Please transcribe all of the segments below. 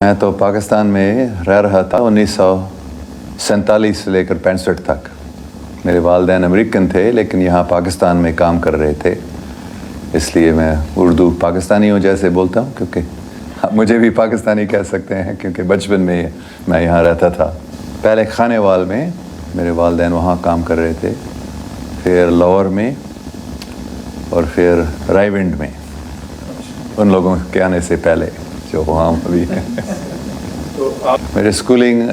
मैं तो पाकिस्तान में रह रहा था 1947 से लेकर 65 तक। मेरे वालिदैन अमेरिकन थे लेकिन यहाँ पाकिस्तान में काम कर रहे थे, इसलिए मैं उर्दू पाकिस्तानियों जैसे बोलता हूँ, क्योंकि आप मुझे भी पाकिस्तानी कह सकते हैं क्योंकि बचपन में मैं यहाँ रहता था। पहले खानेवाल में मेरे वालिदैन वहाँ काम कर रहे थे, फिर लाहौर में और फिर रायविंड में, उन लोगों के आने से पहले जो वहाँ अभी है। मेरे स्कूलिंग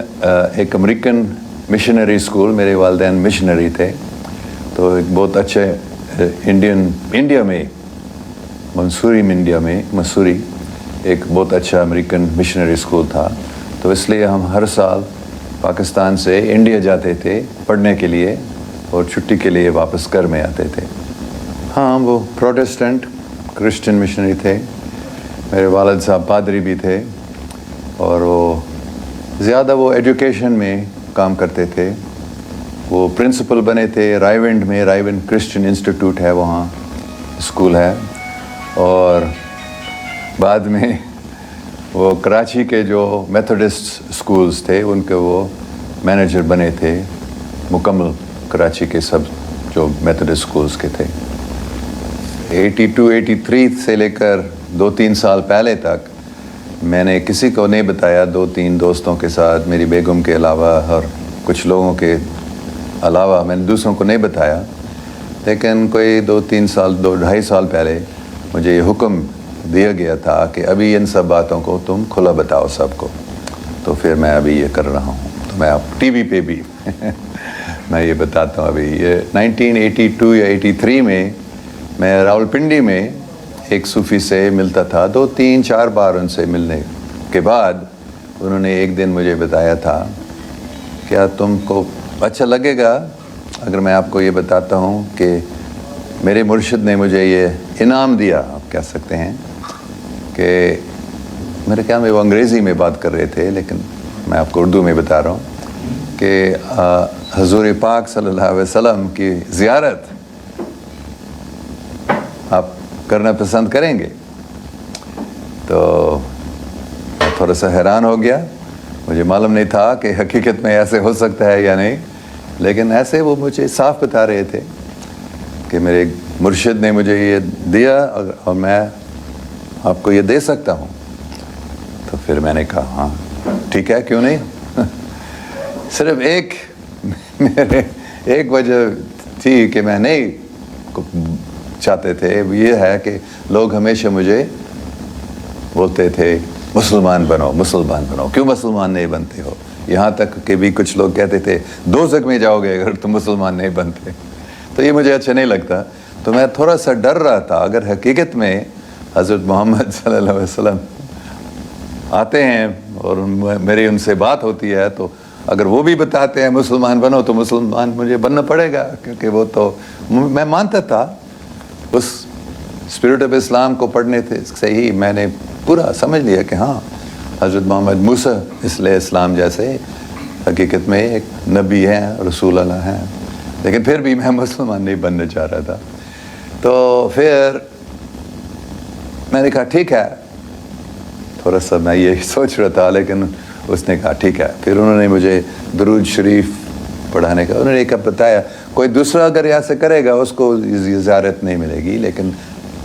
एक अमेरिकन मिशनरी स्कूल, मेरे वालिदैन मिशनरी थे, तो एक बहुत अच्छे इंडिया में मसूरी एक बहुत अच्छा अमेरिकन मिशनरी स्कूल था। तो इसलिए हम हर साल पाकिस्तान से इंडिया जाते थे पढ़ने के लिए और छुट्टी के लिए वापस घर में आते थे। हाँ, वो प्रोटेस्टेंट क्रिश्चियन मिशनरी थे। मेरे वालिद साहब पादरी भी थे और वो ज़्यादा वो एजुकेशन में काम करते थे। वो प्रिंसिपल बने थे रायविंड में, रायविंड क्रिश्चियन इंस्टीट्यूट है, वहाँ स्कूल है। और बाद में वो कराची के जो मेथोडिस्ट स्कूल्स थे उनके वो मैनेजर बने थे, मुकम्मल कराची के सब जो मेथोडिस्ट स्कूल्स के थे। 82-83 से लेकर 2-3 साल पहले तक मैंने किसी को नहीं बताया, 2-3 दोस्तों के साथ, मेरी बेगम के अलावा और कुछ लोगों के अलावा मैंने दूसरों को नहीं बताया। लेकिन कोई 2-3 साल 2-2.5 साल पहले मुझे ये हुक्म दिया गया था कि अभी इन सब बातों को तुम खुला बताओ सबको। तो फिर मैं अभी ये कर रहा हूँ। तो मैं अब टीवी पे भी मैं ये बताता हूँ। अभी ये 1982 या 83 में मैं रावलपिंडी में एक सूफ़ी से मिलता था। 2-3-4 बार उनसे मिलने के बाद उन्होंने एक दिन मुझे बताया था, क्या तुमको अच्छा लगेगा अगर मैं आपको ये बताता हूँ कि मेरे मुर्शिद ने मुझे ये इनाम दिया, आप कह सकते हैं, कि मेरे ख्याल में वो अंग्रेज़ी में बात कर रहे थे लेकिन मैं आपको उर्दू में बता रहा हूँ कि हुज़ूर पाक सल्लल्लाहु अलैहि वसल्लम की ज़ियारत आप करना पसंद करेंगे। तो मैं थोड़ा सा हैरान हो गया, मुझे मालूम नहीं था कि हकीकत में ऐसे हो सकता है या नहीं, लेकिन ऐसे वो मुझे साफ बता रहे थे कि मेरे मुर्शिद ने मुझे ये दिया और मैं आपको ये दे सकता हूँ। तो फिर मैंने कहा हाँ ठीक है, क्यों नहीं। सिर्फ एक वजह थी कि मैं नहीं चाहते थे, ये है कि लोग हमेशा मुझे बोलते थे मुसलमान बनो, क्यों मुसलमान नहीं बनते हो। यहाँ तक कि भी कुछ लोग कहते थे दोज़ख में जाओगे अगर तुम मुसलमान नहीं बनते। तो ये मुझे अच्छा नहीं लगता। तो मैं थोड़ा सा डर रहा था, अगर हकीकत में हज़रत मोहम्मद सल्लल्लाहु अलैहि वसल्लम आते हैं और मेरी उनसे बात होती है, तो अगर वो भी बताते हैं मुसलमान बनो तो मुसलमान मुझे बनना पड़ेगा, क्योंकि वो तो मैं मानता था उस स्पिरिट ऑफ इस्लाम को पढ़ने से ही मैंने पूरा समझ लिया कि हाँ हज़रत मोहम्मद मूसा इस्लाम जैसे हकीकत में एक नबी हैं, रसूल अल्लाह हैं। लेकिन फिर भी मैं मुसलमान नहीं बनना चाह रहा था। तो फिर मैंने कहा ठीक है, थोड़ा सा मैं ये सोच रहा था, लेकिन उसने कहा ठीक है। फिर उन्होंने मुझे दरूद शरीफ पढ़ाने का उन्होंने एक बताया, कोई दूसरा अगर ऐसे करेगा उसको ज़ियारत नहीं मिलेगी, लेकिन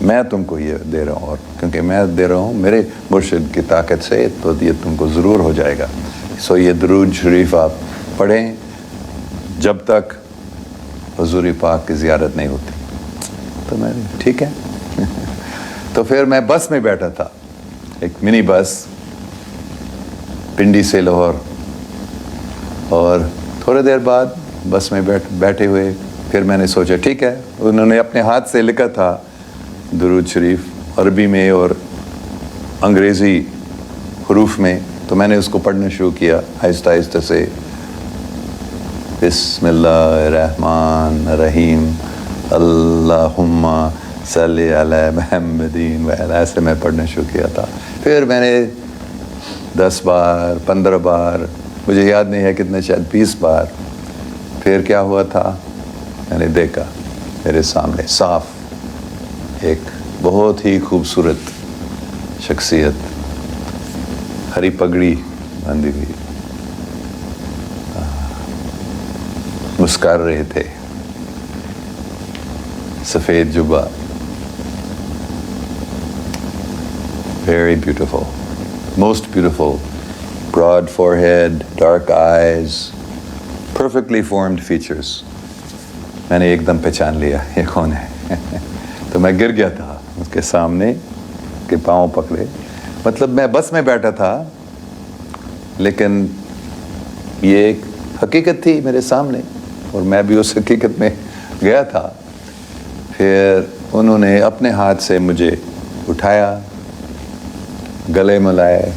मैं तुमको ये दे रहा हूँ, और क्योंकि मैं दे रहा हूँ मेरे मुर्शिद की ताकत से, तो ये तुमको ज़रूर हो जाएगा। सो ये दरूद शरीफ आप पढ़ें जब तक हुज़ूर पाक की ज़ियारत नहीं होती। तो मैंने ठीक है। तो फिर मैं बस में बैठा था, एक मिनी बस पिंडी से लाहौर, और थोड़ी देर बाद बस में बैठे हुए फिर मैंने सोचा ठीक है, उन्होंने अपने हाथ से लिखा था दुरूद शरीफ अरबी में और अंग्रेज़ी हरूफ में, तो मैंने उसको पढ़ना शुरू किया आहिस्ता आहिस्ता से। बिस्मिल्लाहिर्रहमानिर्रहीम अल्लाहुम्मा सल्ली अला मुहम्मदिन व अला, ऐसे मैं पढ़ना शुरू किया था। फिर मैंने 10 बार 15 बार, मुझे याद नहीं है कितने, शायद 20 बार। फिर क्या हुआ था, मैंने देखा मेरे सामने साफ एक बहुत ही खूबसूरत शख्सियत हरी पगड़ी बांधी हुई, मुस्कुरा रहे थे, सफेद जुब्बा, very beautiful, most beautiful, broad forehead, dark eyes, perfectly formed features. मैंने एकदम पहचान लिया ये कौन है। तो मैं गिर गया था उसके सामने, के पाँव पकड़े, मतलब मैं बस में बैठा था लेकिन ये एक हकीकत थी मेरे सामने और मैं भी उस हकीकत में गया था। फिर उन्होंने अपने हाथ से मुझे उठाया, गले मिलाए,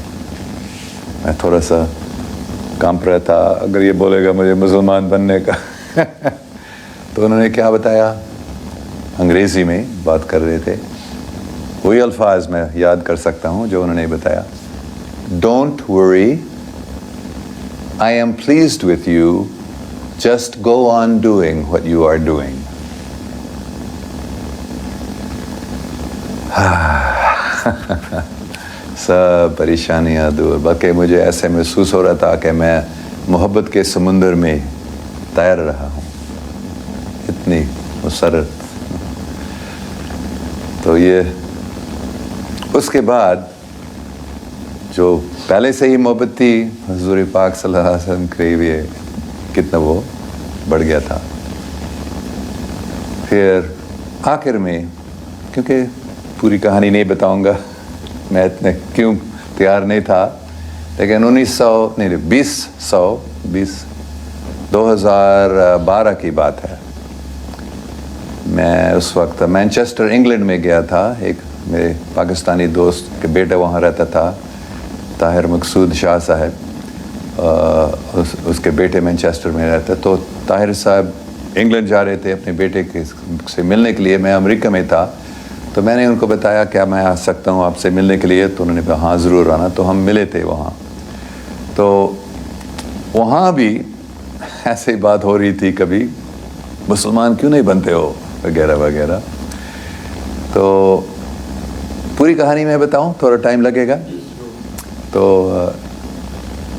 मैं थोड़ा सा कांप रहा था, अगर ये बोलेगा मुझे मुसलमान बनने का तो उन्होंने क्या बताया, अंग्रेज़ी में बात कर रहे थे, वही अल्फाज मैं याद कर सकता हूँ जो उन्होंने बताया, don't worry, I am pleased with you, just go on doing what you are doing. सब परेशानियाँ दूर, बल्कि मुझे ऐसे महसूस हो रहा था कि मैं मोहब्बत के समुंदर में तैर रहा हूँ, इतनी मुसरत। तो ये उसके बाद जो पहले से ही मोहब्बत थी हुज़ूर पाक सल्लल्लाहु अलैहि वसल्लम करीब, ये कितना वो बढ़ गया था। फिर आखिर में, क्योंकि पूरी कहानी नहीं बताऊंगा, मैं इतने क्यों तैयार नहीं था, लेकिन 2012 की बात है। मैं उस वक्त मैनचेस्टर इंग्लैंड में गया था, एक मेरे पाकिस्तानी दोस्त के बेटा वहाँ रहता था, ताहिर मकसूद शाह साहब, उसके बेटे मैनचेस्टर में रहते। तो ताहिर साहब इंग्लैंड जा रहे थे अपने बेटे के से मिलने के लिए, मैं अमेरिका में था। तो मैंने उनको बताया क्या मैं आ सकता हूँ आपसे मिलने के लिए, तो उन्होंने कहा हाँ ज़रूर आना। तो हम मिले थे वहाँ, तो वहाँ भी ऐसे ही बात हो रही थी, कभी मुसलमान क्यों नहीं बनते हो वगैरह वगैरह। तो पूरी कहानी मैं बताऊँ, थोड़ा टाइम लगेगा। तो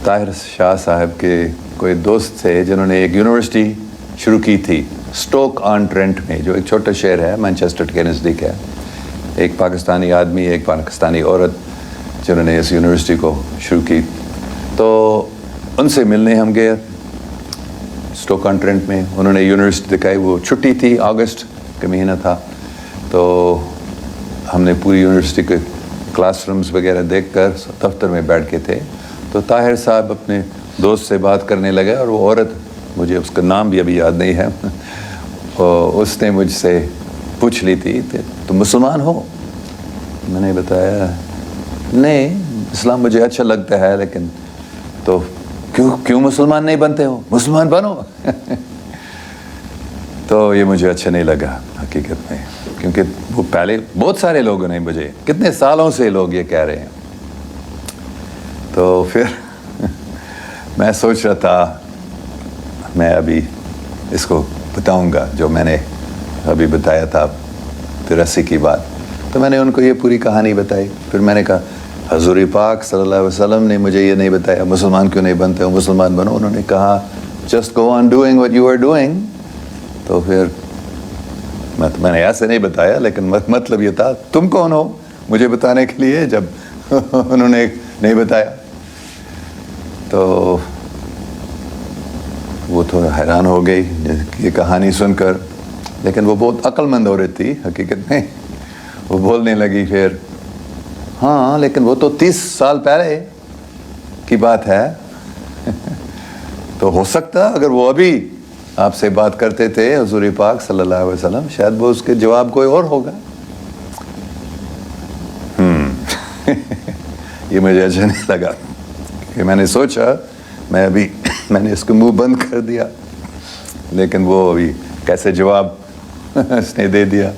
ताहिर शाह साहब के कोई दोस्त थे जिन्होंने एक यूनिवर्सिटी शुरू की थी स्टोक ऑन ट्रेंट में, जो एक छोटा शहर है मैनचेस्टर के नज़दीक है। एक पाकिस्तानी आदमी, एक पाकिस्तानी औरत, जिन्होंने इस यूनिवर्सिटी को शुरू की। तो उनसे मिलने हम गए स्टोक ऑन ट्रेंट में। उन्होंने यूनिवर्सिटी दिखाई, वो छुट्टी थी, अगस्त का महीना था। तो हमने पूरी यूनिवर्सिटी के क्लासरूम्स वगैरह देखकर दफ्तर में बैठ के थे। तो ताहिर साहब अपने दोस्त से बात करने लगे, और वो औरत, मुझे उसका नाम भी अभी याद नहीं है, और उसने मुझसे पूछ ली थी तुम मुसलमान हो? मैंने बताया नहीं, इस्लाम मुझे अच्छा लगता है, लेकिन तो क्यों मुसलमान नहीं बनते हो, मुसलमान बनो तो ये मुझे अच्छा नहीं लगा हकीकत में, क्योंकि वो पहले बहुत सारे लोगों ने मुझे, कितने सालों से लोग ये कह रहे हैं। तो फिर मैं सोच रहा था मैं अभी इसको बताऊंगा जो मैंने अभी बताया था 83 की बात। तो मैंने उनको ये पूरी कहानी बताई। फिर मैंने कहा हज़ूर पाक सल्लल्लाहु अलैहि वसल्लम ने मुझे ये नहीं बताया मुसलमान क्यों नहीं बनते हो, मुसलमान बनो। उन्होंने कहा just go on doing what you are doing. तो फिर मैंने ऐसे नहीं बताया, लेकिन मतलब ये था तुम कौन हो मुझे बताने के लिए, जब उन्होंने नहीं बताया। तो वो थोड़ा हैरान हो गई ये कहानी सुनकर, लेकिन वो बहुत अक्लमंद औरत थी हकीकत में। वो बोलने लगी फिर, हाँ लेकिन वो तो 30 साल पहले की बात है तो हो सकता अगर वो अभी आपसे बात करते थे हुज़ूर पाक सल्लल्लाहु अलैहि वसल्लम, शायद वो उसके जवाब कोई और होगा। ये मुझे अच्छा नहीं लगा कि मैंने सोचा मैंने इसको मुंह बंद कर दिया, लेकिन वो अभी कैसे जवाब इसने दे दिया।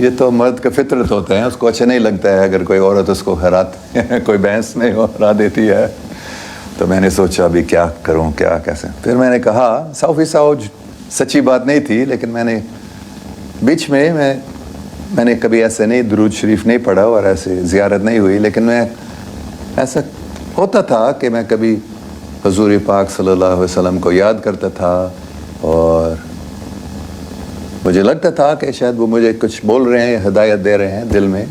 ये तो मर्द का फितरत होता है, उसको अच्छा नहीं लगता है अगर कोई औरत उसको कोई बहस में हरा देती है। तो मैंने सोचा अभी क्या करूं, क्या कैसे। फिर मैंने कहा 100% सच्ची बात नहीं थी, लेकिन मैंने बीच में मैंने कभी ऐसे नहीं दुरूद शरीफ नहीं पढ़ा और ऐसे ज़ियारत नहीं हुई, लेकिन मैं ऐसा ہوتا تھا کہ میں کبھی حضور پاک صلی اللہ علیہ وسلم کو یاد کرتا تھا اور مجھے لگتا تھا کہ شاید وہ مجھے کچھ بول رہے ہیں، ہدایت دے رہے ہیں دل میں.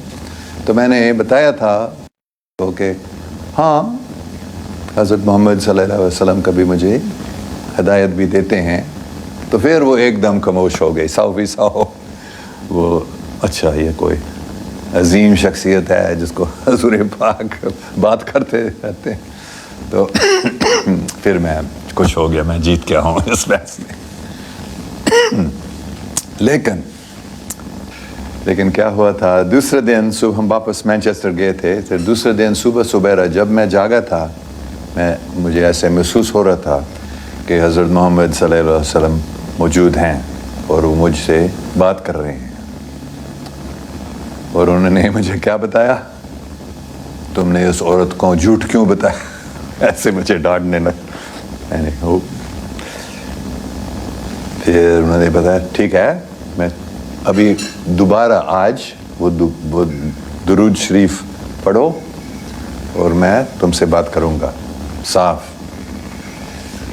تو میں نے بتایا تھا کہ ہاں حضرت محمد صلی اللہ علیہ وسلم کبھی مجھے ہدایت بھی دیتے ہیں. تو پھر وہ ایک دم خاموش ہو گئی، 100%. وہ اچھا یہ کوئی عظیم شخصیت ہے جس کو حضور پاک بات کرتے رہتے ہیں. تو پھر میں کچھ ہو گیا، میں جیت گیا ہوں اس بحث میں. لیکن کیا ہوا تھا، دوسرے دن صبح ہم واپس مینچسٹر گئے تھے. پھر دوسرے دن صبح جب میں جاگا تھا، مجھے ایسے محسوس ہو رہا تھا کہ حضرت محمد صلی اللہ علیہ وسلم موجود ہیں اور وہ مجھ سے بات کر رہے ہیں. اور انہوں نے مجھے کیا بتایا، تم نے اس عورت کو جھوٹ کیوں بتایا، ایسے مجھے ڈانٹنے لگا. پھر انہوں نے بتایا ٹھیک ہے، میں ابھی دوبارہ آج وہ درود شریف پڑھو اور میں تم سے بات کروں گا صاف.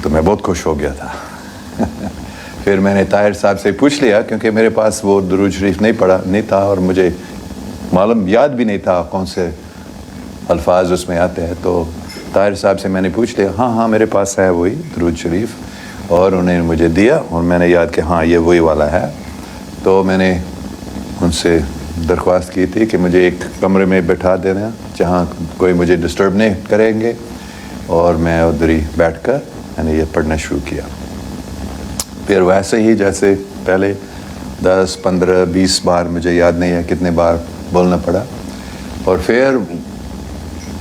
تو میں بہت خوش ہو گیا تھا. پھر میں نے طاہر صاحب سے پوچھ لیا، کیونکہ میرے پاس وہ درود شریف نہیں تھا اور مجھے معلوم یاد بھی نہیں تھا کون سے الفاظ اس میں آتے ہیں. تو طاہر صاحب سے میں نے پوچھ لیا، ہاں میرے پاس ہے وہی درود شریف. اور انہوں نے مجھے دیا اور میں نے یاد کہ ہاں یہ وہی والا ہے. تو میں نے ان سے درخواست کی تھی کہ مجھے ایک کمرے میں بٹھا دینا جہاں کوئی مجھے ڈسٹرب نہیں کریں گے، اور میں ادھر ہی بیٹھ کر میں نے یہ پڑھنا شروع کیا. پھر ویسے ہی جیسے پہلے 10 15 20 بار، مجھے یاد نہیں ہے کتنے بار بولنا پڑا. اور پھر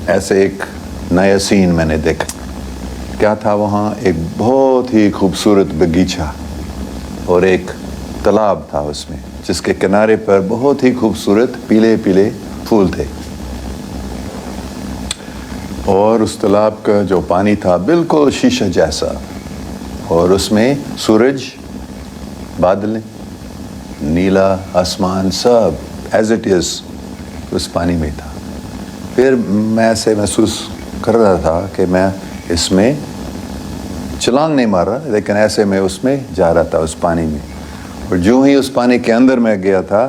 ایسے ایک نیا سین میں نے دیکھا. کیا تھا وہاں؟ ایک بہت ہی خوبصورت باغیچہ اور ایک تالاب تھا اس میں، جس کے کنارے پر بہت ہی خوبصورت پیلے پیلے پھول تھے. اور اس تالاب کا جو پانی تھا بالکل شیشہ جیسا، اور اس میں سورج، بادل، نیلا آسمان سب ایز اٹ از اس پانی میں تھا. پھر میں ایسے محسوس کر رہا تھا کہ میں اس میں چھلانگ نہیں مار رہا، لیکن ایسے میں اس میں جا رہا تھا اس پانی میں. اور جو ہی اس پانی کے اندر میں گیا تھا،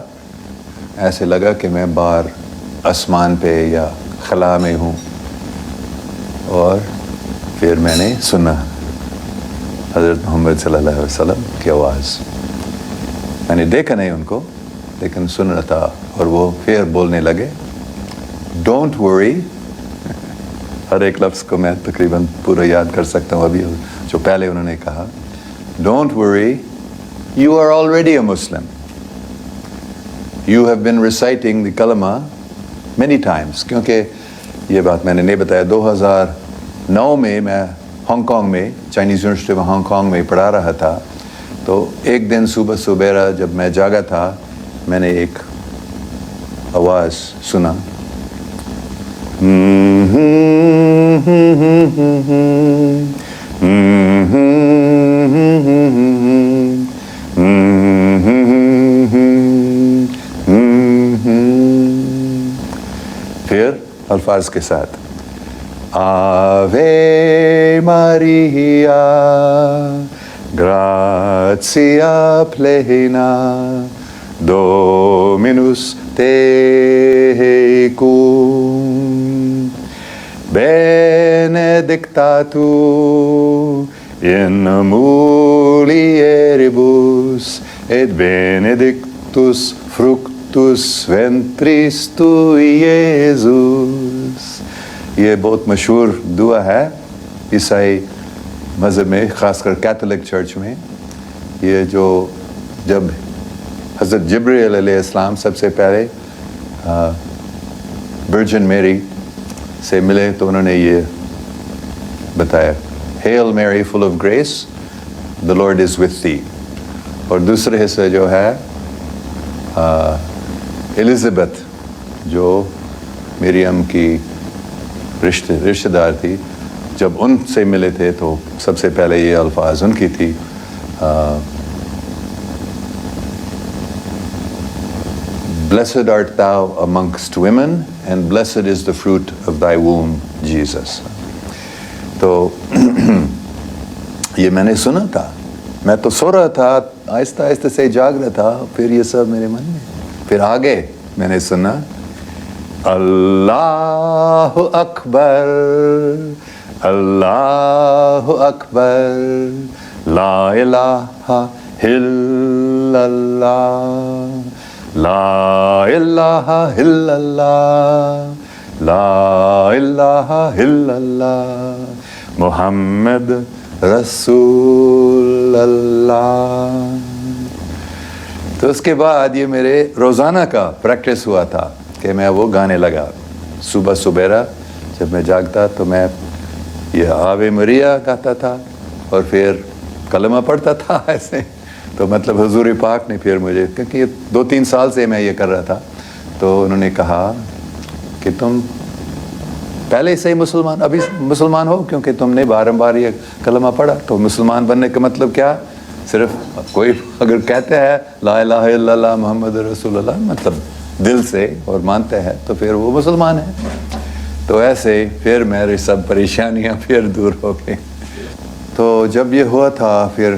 ایسے لگا کہ میں باہر آسمان پہ یا خلا میں ہوں. اور پھر میں نے سنا حضرت محمد صلی اللہ علیہ وسلم کی آواز. میں نے دیکھا نہیں ان کو، لیکن سن رہا تھا. اور وہ پھر بولنے لگے، ڈونٹ ورری. ہر ایک لفظ کو میں تقریباً پورا یاد کر سکتا ہوں ابھی، جو پہلے انہوں نے کہا. Don't worry, you are already a Muslim. You have been reciting the kalama many times. کیونکہ یہ بات میں نے نہیں بتایا، 2009 میں ہانگ کانگ میں، چائنیز یونیورسٹی میں ہانگ کانگ میں پڑھا رہا تھا. تو ایک دن صبح جب میں جاگا تھا، میں نے ایک آواز سنا، پھر الفاظ کے ساتھ، آوے ماریا گراتیا پلینا ڈومینوس تیکم benedictatu in mulieribus et benedictus fructus ventris tui Iesus. یہ بہت مشہور دعا ہے عیسائی مذہب میں، خاص کر کیتھولک چرچ میں. یہ جو جب حضرت جبرائیل علیہ السلام سب سے پہلے ورجن میری سے ملے تو انہوں نے یہ بتایا، Hail Mary full of grace, the Lord is with thee. اور دوسرے حصے جو ہے الزبتھ، جو مریم کی رشتہ دار تھی، جب ان سے ملے تھے تو سب سے پہلے یہ الفاظ ان کی تھی، blessed art thou amongst women and blessed is the fruit of thy womb Jesus. تو یہ میں نے سنا تھا، میں تو سو رہا تھا، آہستہ آہستہ سے جاگ رہا تھا، پھر یہ سب میرے من میں، پھر آگے میں نے سنا اللہ اکبر اللہ اکبر لا الہ الا اللہ لا الہ الا اللہ لا الہ الا اللہ محمد رسول اللہ. تو اس کے بعد یہ میرے روزانہ کا پریکٹس ہوا تھا کہ میں وہ گانے لگا. صبح سبیرا جب میں جاگتا تو میں یہ آوے مریا گاتا تھا اور پھر کلمہ پڑھتا تھا ایسے. تو مطلب حضور پاک نے پھر مجھے، کیونکہ یہ 2-3 سال سے میں یہ کر رہا تھا، تو انہوں نے کہا کہ تم پہلے سے ہی مسلمان، ابھی مسلمان ہو کیونکہ تم نے بارمبار یہ کلمہ پڑھا. تو مسلمان بننے کا مطلب کیا؟ صرف کوئی اگر کہتے ہیں لا الہ الا اللہ محمد رسول اللہ، مطلب دل سے اور مانتے ہیں، تو پھر وہ مسلمان ہے. تو ایسے پھر میری سب پریشانیاں پھر دور ہو گئی. تو جب یہ ہوا تھا پھر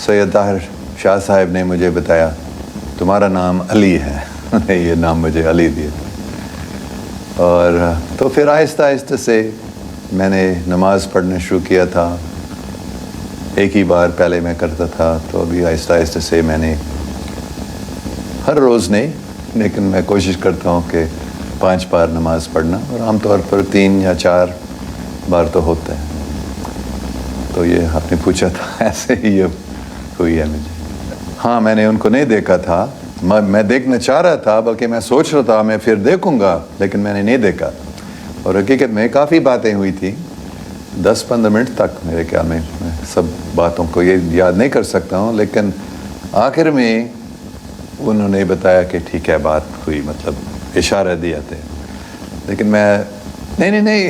سید طاہر شاہ صاحب نے مجھے بتایا تمہارا نام علی ہے. یہ نام مجھے علی دیے تھے. اور تو پھر آہستہ آہستہ سے میں نے نماز پڑھنا شروع کیا تھا. ایک ہی بار پہلے میں کرتا تھا، تو ابھی آہستہ آہستہ سے میں نے ہر روز نہیں، لیکن میں کوشش کرتا ہوں کہ 5 بار نماز پڑھنا، اور عام طور پر 3 یا 4 بار تو ہوتا ہے. تو یہ آپ نے پوچھا تھا، ایسے ہی یہ ہوئی ہے مجھے. ہاں میں نے ان کو نہیں دیکھا تھا، میں دیکھنا چاہ رہا تھا، بلکہ میں سوچ رہا تھا میں پھر دیکھوں گا، لیکن میں نے نہیں دیکھا. اور حقیقت میں کافی باتیں ہوئی تھیں، 10-15 منٹ تک میرے خیال میں سب باتوں کو یہ یاد نہیں کر سکتا ہوں، لیکن آخر میں انہوں نے بتایا کہ ٹھیک ہے بات ہوئی، مطلب اشارہ دیا تھے. لیکن میں نہیں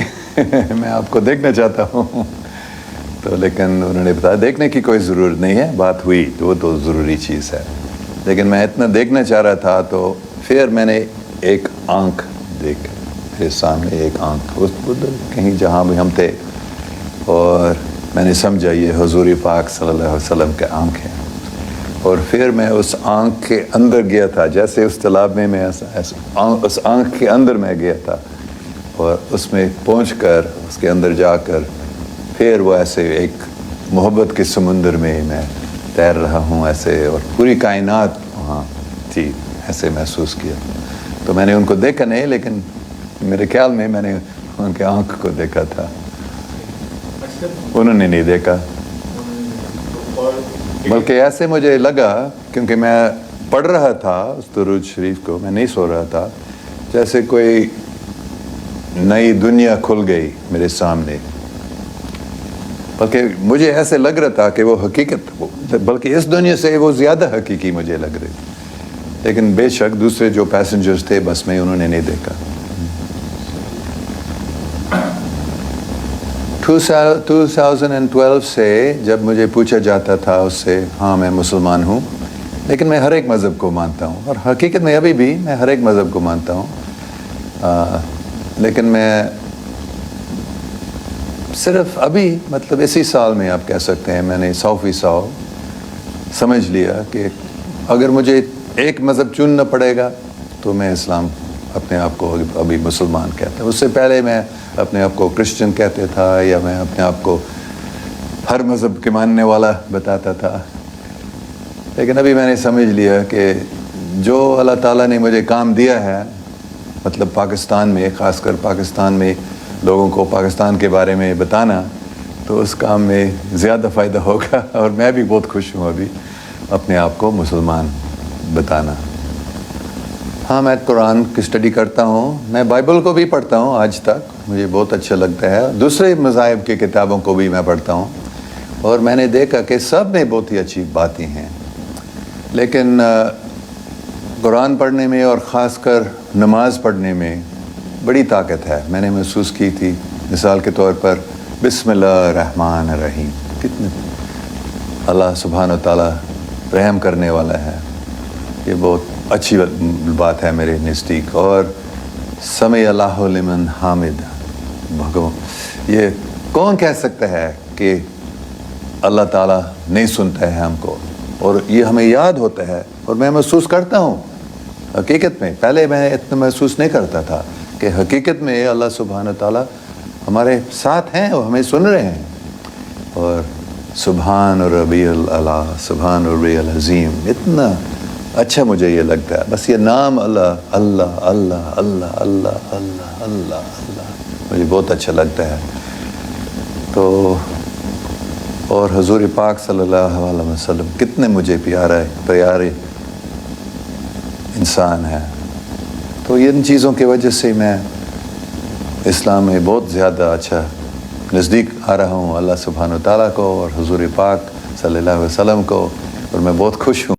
میں آپ کو دیکھنا چاہتا ہوں. تو لیکن انہوں نے بتایا دیکھنے کی کوئی ضرورت نہیں ہے، بات ہوئی وہ تو ضروری چیز ہے. لیکن میں اتنا دیکھنا چاہ رہا تھا، تو پھر میں نے ایک آنکھ دیکھ، میرے سامنے ایک آنکھ ادھر کہیں جہاں بھی ہم تھے، اور میں نے سمجھا یہ حضور پاک صلی اللہ علیہ وسلم کے آنکھ ہیں. اور پھر میں اس آنکھ کے اندر گیا تھا، جیسے اس تالاب میں اس آنکھ کے اندر میں گیا تھا، اور اس میں پہنچ کر اس کے اندر جا کر پھر وہ ایسے ایک محبت کے سمندر میں میں تیر رہا ہوں ایسے، اور پوری کائنات وہاں تھی، ایسے محسوس کیا. تو میں نے ان کو دیکھا نہیں، لیکن میرے خیال میں میں نے ان کے آنکھ کو دیکھا تھا. انہوں نے نہیں دیکھا، بلکہ ایسے مجھے لگا، کیونکہ میں پڑھ رہا تھا اس درود شریف کو، میں نہیں سو رہا تھا، جیسے کوئی نئی دنیا کھل گئی میرے سامنے. بلکہ مجھے ایسے لگ رہا تھا کہ وہ حقیقت، بلکہ اس دنیا سے وہ زیادہ حقیقی مجھے لگ رہی. لیکن بے شک دوسرے جو پیسنجرز تھے بس میں، انہوں نے نہیں دیکھا. 2012 سے جب مجھے پوچھا جاتا تھا اس سے، ہاں میں مسلمان ہوں، لیکن میں ہر ایک مذہب کو مانتا ہوں، اور حقیقت میں ابھی بھی میں ہر ایک مذہب کو مانتا ہوں. لیکن میں صرف ابھی مطلب اسی سال میں آپ کہہ سکتے ہیں میں نے 100% سمجھ لیا کہ اگر مجھے ایک مذہب چننا پڑے گا تو میں اسلام اپنے آپ کو ابھی مسلمان کہتا ہوں. اس سے پہلے میں اپنے آپ کو کرسچن کہتے تھا، یا میں اپنے آپ کو ہر مذہب کے ماننے والا بتاتا تھا. لیکن ابھی میں نے سمجھ لیا کہ جو اللہ تعالیٰ نے مجھے کام دیا ہے، مطلب پاکستان میں، خاص کر پاکستان میں لوگوں کو پاکستان کے بارے میں بتانا، تو اس کام میں زیادہ فائدہ ہوگا. اور میں بھی بہت خوش ہوں ابھی اپنے آپ کو مسلمان بتانا. ہاں میں قرآن کی اسٹڈی کرتا ہوں، میں بائبل کو بھی پڑھتا ہوں آج تک، مجھے بہت اچھا لگتا ہے. دوسرے مذاہب کی کتابوں کو بھی میں پڑھتا ہوں، اور میں نے دیکھا کہ سب میں بہت ہی اچھی باتیں ہیں. لیکن قرآن پڑھنے میں اور خاص کر نماز پڑھنے میں بڑی طاقت ہے. میں نے محسوس کی تھی، مثال کے طور پر بسم اللہ الرحمن الرحیم، کتنے اللہ سبحانہ و تعالیٰ رحم کرنے والا ہے. یہ بہت अच्छी बात है मेरे नज़दीक। और समी अल्लाहु लिमन हामिद, भगवान, ये कौन कह सकता है कि अल्लाह ताला नहीं सुनता है हमको, और ये हमें याद होता है। और मैं महसूस करता हूँ हकीकत में, पहले मैं इतना महसूस नहीं करता था कि हकीकत में अल्लाह सुब्हान ताला हमारे साथ हैं और हमें सुन रहे हैं। और सुब्हान रब्बियल अला, सुब्हान रब्बियल अज़ीम, इतना अच्छा मुझे ये लगता है। बस ये नाम अल्लाह अल्लाह अल्लाह अल्लाह अल्लाह अल्लाह अल्लाह अल्लाह मुझे बहुत अच्छा लगता है। तो और हुज़ूर पाक सल्लल्लाहु अलैहि वसल्लम कितने मुझे प्यारे इंसान है। तो इन चीज़ों की वजह से मैं इस्लाम में बहुत ज़्यादा अच्छा नज़दीक आ रहा हूँ अल्लाह सुब्हान व तआला को और हुज़ूर पाक सल्लल्लाहु अलैहि वसल्लम को, और मैं बहुत खुश हूँ।